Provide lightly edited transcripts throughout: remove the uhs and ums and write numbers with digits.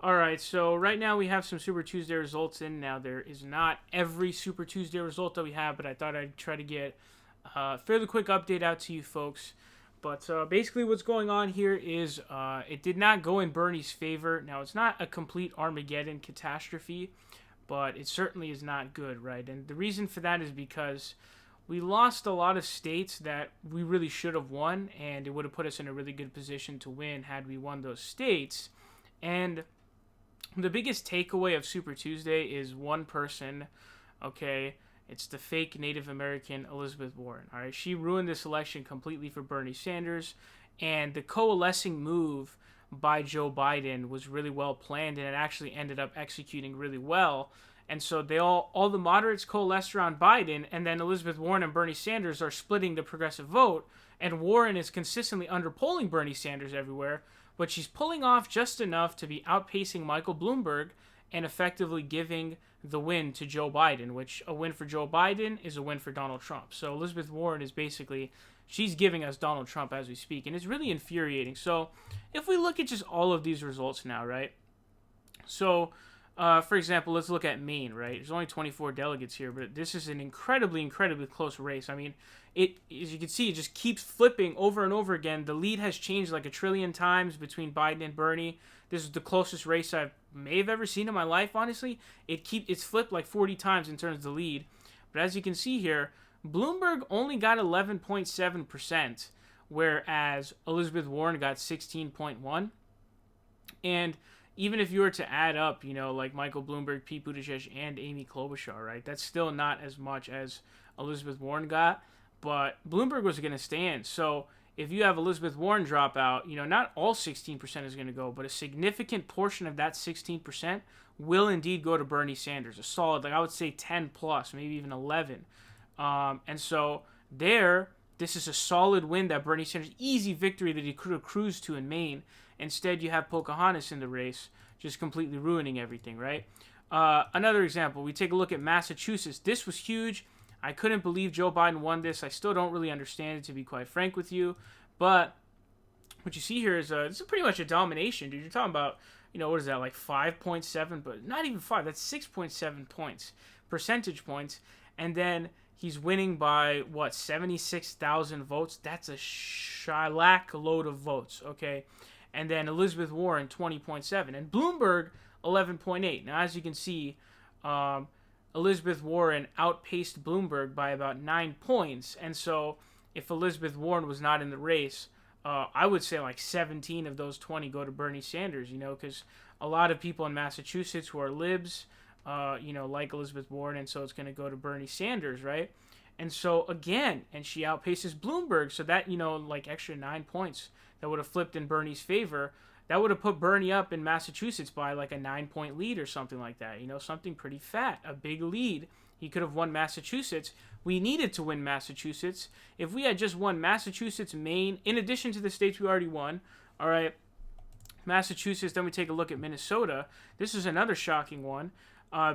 All right, so right now we have some Super Tuesday results in. Now, there is not every Super Tuesday result that we have, but I thought I'd try to get a fairly quick update out to you folks. But basically, what's going on here is it did not go in Bernie's favor. Now, it's not a complete Armageddon catastrophe, but it certainly is not good, right? And the reason for that is because we lost a lot of states that we really should have won, and it would have put us in a really good position to win had we won those states. And the biggest takeaway of Super Tuesday is one person, okay? It's the fake Native American Elizabeth Warren, all right? She ruined this election completely for Bernie Sanders, and the coalescing move by Joe Biden was really well planned, and it actually ended up executing really well. And so all the moderates coalesced around Biden, and then Elizabeth Warren and Bernie Sanders are splitting the progressive vote, and Warren is consistently underpolling Bernie Sanders everywhere, but she's pulling off just enough to be outpacing Michael Bloomberg and effectively giving the win to Joe Biden, which a win for Joe Biden is a win for Donald Trump. So Elizabeth Warren is basically, she's giving us Donald Trump as we speak, and it's really infuriating. So if we look at just all of these results now, right? So, for example, let's look at Maine, right? There's only 24 delegates here, but this is an incredibly, incredibly close race. I mean, as you can see, it just keeps flipping over and over again. The lead has changed like a trillion times between Biden and Bernie. This is the closest race I may have ever seen in my life, honestly. It's flipped like 40 times in terms of the lead. But as you can see here, Bloomberg only got 11.7%, whereas Elizabeth Warren got 16.1%. And even if you were to add up, like Michael Bloomberg, Pete Buttigieg, and Amy Klobuchar, right, that's still not as much as Elizabeth Warren got. But Bloomberg was going to stand. So if you have Elizabeth Warren drop out, not all 16% is going to go, but a significant portion of that 16% will indeed go to Bernie Sanders. A solid, like I would say 10 plus, maybe even 11. And so this is a solid win that Bernie Sanders, easy victory that he could have cruised to in Maine. Instead, you have Pocahontas in the race, just completely ruining everything, right? Another example, we take a look at Massachusetts. This was huge. I couldn't believe Joe Biden won this. I still don't really understand it, to be quite frank with you. But what you see here is this is pretty much a domination, dude. You're talking about, what is that, like 5.7, but not even 5. That's 6.7 points, percentage points. And then he's winning by, 76,000 votes? That's a shellac load of votes, okay? And then Elizabeth Warren, 20.7. And Bloomberg, 11.8. Now, as you can see, Elizabeth Warren outpaced Bloomberg by about 9 points. And so if Elizabeth Warren was not in the race, I would say like 17 of those 20 go to Bernie Sanders, because a lot of people in Massachusetts who are libs, like Elizabeth Warren, and so it's going to go to Bernie Sanders, right? And so, again, and she outpaces Bloomberg, so that, like extra 9 points that would have flipped in Bernie's favor, that would have put Bernie up in Massachusetts by like a 9-point lead or something like that. Something pretty fat, a big lead. He could have won Massachusetts. We needed to win Massachusetts. If we had just won Massachusetts, Maine, in addition to the states we already won, all right, Massachusetts, then we take a look at Minnesota. This is another shocking one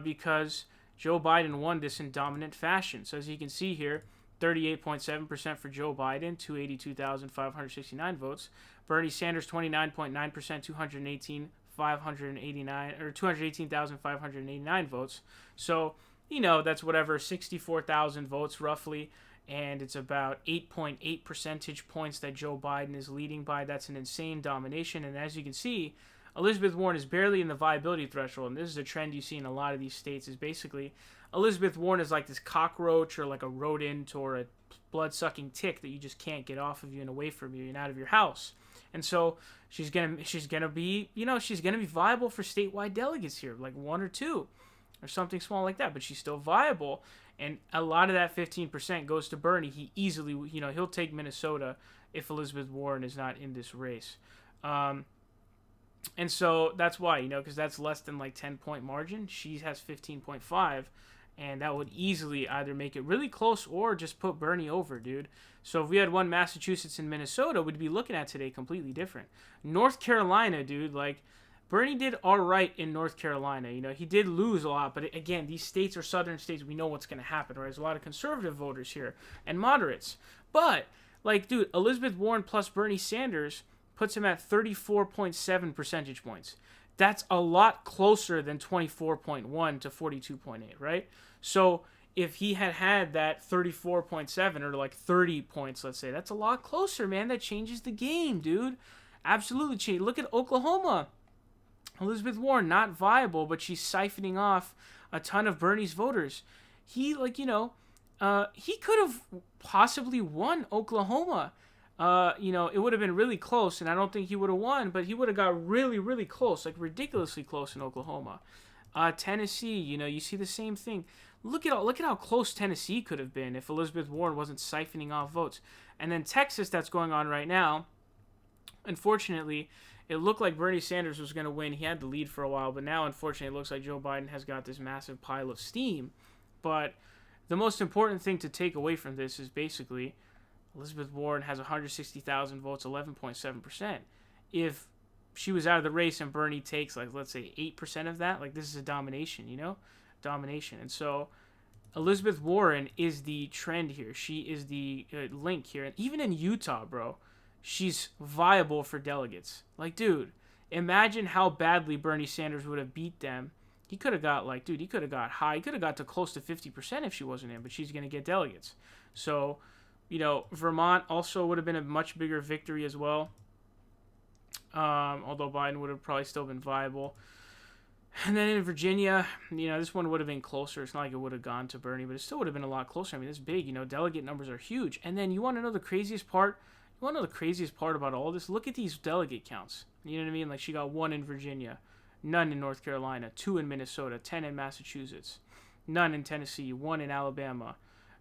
because Joe Biden won this in dominant fashion. So as you can see here, 38.7% for Joe Biden, 282,569 votes. Bernie Sanders, 29.9%, 218,589 votes. So, that's whatever, 64,000 votes roughly, and it's about 8.8 percentage points that Joe Biden is leading by. That's an insane domination, and as you can see, Elizabeth Warren is barely in the viability threshold, and this is a trend you see in a lot of these states, is basically Elizabeth Warren is like this cockroach or like a rodent or a blood-sucking tick that you just can't get off of you and away from you and out of your house. And so she's gonna be viable for statewide delegates here, like 1 or 2 or something small like that, but she's still viable. And a lot of that 15% goes to Bernie. He easily, he'll take Minnesota if Elizabeth Warren is not in this race. And so that's why, because that's less than like 10-point margin. She has 15.5, and that would easily either make it really close or just put Bernie over, dude. So if we had won Massachusetts and Minnesota, we'd be looking at today completely different. North Carolina, dude, like Bernie did all right in North Carolina. He did lose a lot, but again, these states are southern states. We know what's going to happen, right? There's a lot of conservative voters here and moderates. But, like, dude, Elizabeth Warren plus Bernie Sanders puts him at 34.7 percentage points. That's a lot closer than 24.1 to 42.8, right? So if he had that 34.7 or like 30 points, let's say, that's a lot closer, man. That changes the game, dude. Absolutely change. Look at Oklahoma. Elizabeth Warren, not viable, but she's siphoning off a ton of Bernie's voters. He, he could have possibly won Oklahoma. It would have been really close, and I don't think he would have won, but he would have got really, really close, like ridiculously close in Oklahoma. Tennessee, you see the same thing. Look at how close Tennessee could have been if Elizabeth Warren wasn't siphoning off votes. And then Texas, that's going on right now. Unfortunately, it looked like Bernie Sanders was going to win. He had the lead for a while, but now, unfortunately, it looks like Joe Biden has got this massive pile of steam. But the most important thing to take away from this is basically Elizabeth Warren has 160,000 votes, 11.7%. If she was out of the race and Bernie takes, like, let's say 8% of that, like, this is a domination, Domination. And so Elizabeth Warren is the trend here. She is the link here. And even in Utah, bro, she's viable for delegates. Like, dude, imagine how badly Bernie Sanders would have beat them. He could have got, he could have got high. He could have got to close to 50% if she wasn't in, but she's going to get delegates. So, Vermont also would have been a much bigger victory as well. Although Biden would have probably still been viable. And then in Virginia, this one would have been closer. It's not like it would have gone to Bernie, but it still would have been a lot closer. I mean, it's big, delegate numbers are huge. And then you want to know the craziest part? You want to know the craziest part about all this? Look at these delegate counts. You know what I mean? Like, she got 1 in Virginia, none in North Carolina, 2 in Minnesota, 10 in Massachusetts, none in Tennessee, 1 in Alabama,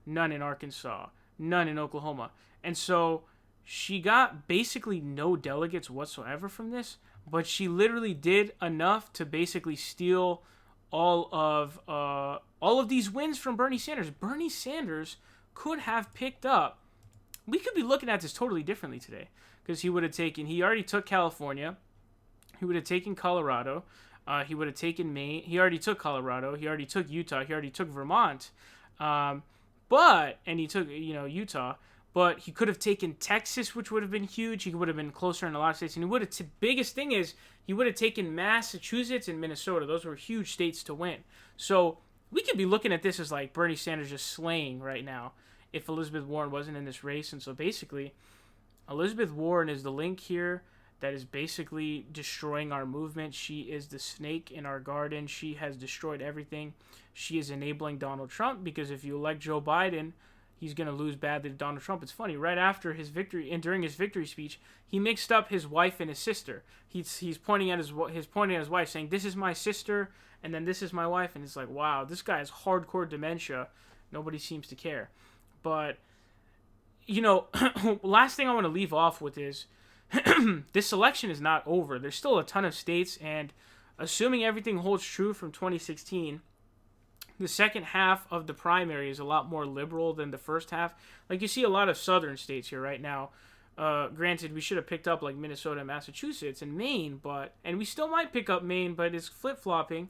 none in Arkansas, none in Oklahoma. And so she got basically no delegates whatsoever from this, but she literally did enough to basically steal all of these wins from Bernie Sanders. Bernie Sanders could have picked up. We could be looking at this totally differently today, because he already took California, he would have taken Colorado, he would have taken Maine, he already took Colorado, he already took Utah, he already took Vermont, and he took, Utah, but he could have taken Texas, which would have been huge. He would have been closer in a lot of states, and he would have, biggest thing is, he would have taken Massachusetts and Minnesota. Those were huge states to win. So we could be looking at this as like Bernie Sanders just slaying right now if Elizabeth Warren wasn't in this race. And so basically, Elizabeth Warren is the link here that is basically destroying our movement. She is the snake in our garden. She has destroyed everything. She is enabling Donald Trump, because if you elect Joe Biden, he's going to lose badly to Donald Trump. It's funny, right after his victory, and during his victory speech, he mixed up his wife and his sister. He's pointing at his wife, saying, "This is my sister," and then "This is my wife," and it's like, wow, this guy has hardcore dementia. Nobody seems to care. But, last thing I want to leave off with is, this election is not over. There's still a ton of states, and assuming everything holds true from 2016, the second half of the primary is a lot more liberal than the first half. Like, you see a lot of southern states here right now. Granted, we should have picked up like Minnesota, Massachusetts, and Maine, and we still might pick up Maine, but it's flip-flopping.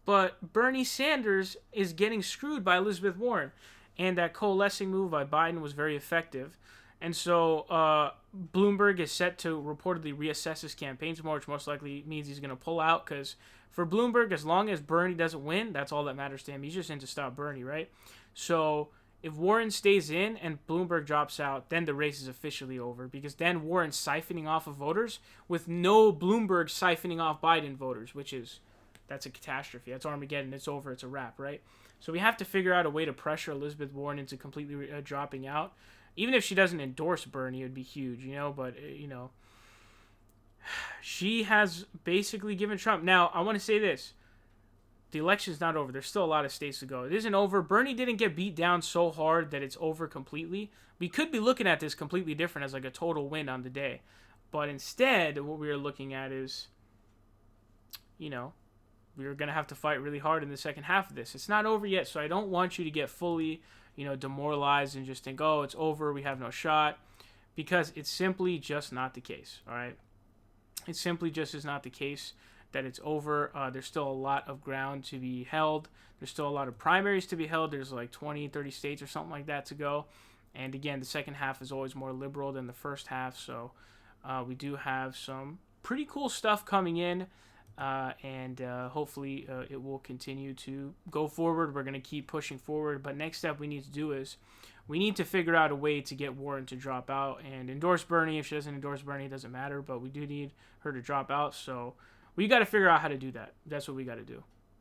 But Bernie Sanders is getting screwed by Elizabeth Warren, and that coalescing move by Biden was very effective. And so Bloomberg is set to reportedly reassess his campaign tomorrow, which most likely means he's going to pull out, because for Bloomberg, as long as Bernie doesn't win, that's all that matters to him. He's just in to stop Bernie, right? So if Warren stays in and Bloomberg drops out, then the race is officially over, because then Warren's siphoning off of voters with no Bloomberg siphoning off Biden voters, that's a catastrophe. That's Armageddon. It's over. It's a wrap, right? So we have to figure out a way to pressure Elizabeth Warren into completely dropping out. Even if she doesn't endorse Bernie, it would be huge, but, she has basically given Trump. Now, I want to say this. The election's not over. There's still a lot of states to go. It isn't over. Bernie didn't get beat down so hard that it's over completely. We could be looking at this completely different as like a total win on the day. But instead, what we are looking at is, we're going to have to fight really hard in the second half of this. It's not over yet, so I don't want you to get fully, demoralized and just think, oh, it's over, we have no shot, because it's simply just not the case, all right? It simply just is not the case that it's over. There's still a lot of ground to be held. There's still a lot of primaries to be held. There's like 20, 30 states or something like that to go. And again, the second half is always more liberal than the first half, so we do have some pretty cool stuff coming in. and hopefully it will continue to go forward. We're going to keep pushing forward, but next step we need to do is we need to figure out a way to get Warren to drop out and endorse Bernie. If she doesn't endorse Bernie, it doesn't matter, but we do need her to drop out, so we got to figure out how to do that. That's what we got to do.